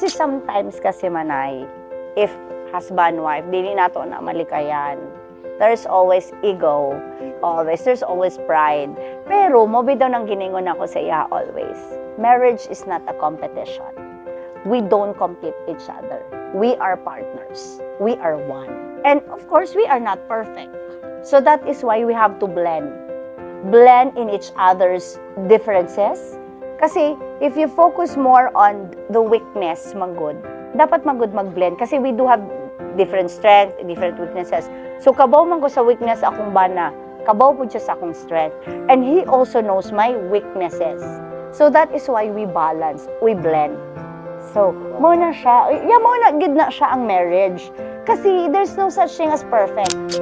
Kasi sometimes kasi manay, if husband-wife, dili nato na malikayan. There's always ego, there's always pride. Pero, mo daw nang giningon ako sa iya always. Marriage is not a competition. We don't compete each other. We are partners. We are one. And of course, we are not perfect. So that is why we have to blend. Blend in each other's differences. Kasi if you focus more on the weakness, manggod, dapat manggod mag-blend. Kasi we do have different strength, different weaknesses. So kabaw man ko sa weakness akong bana, kabaw po siya sa akong strength. And he also knows my weaknesses. So that is why we balance, we blend. So, muna siya, mo na gid na siya ang marriage. Kasi there's no such thing as perfect.